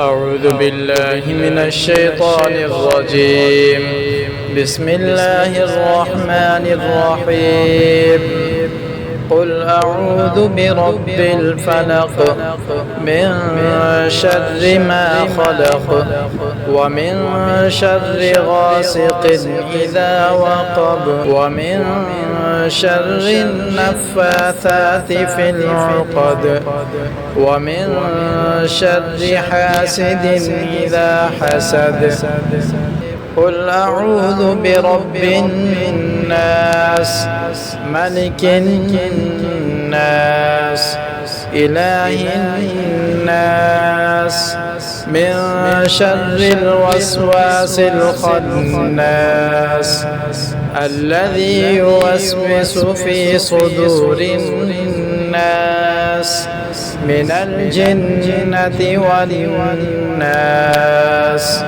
أعوذ بالله من الشيطان الرجيم. بسم الله الرحمن الرحيم. قل أعوذ برب الفلق من شر ما خلق ومن شر غاسق إذا وقب ومن شر النفاثات في العقد ومن شر حاسد إذا حسد. قل أعوذ برب الناس ملك الناس إله الناس من شر الوسواس الخناس الذي يوسوس في صدور الناس من الجنة والناس.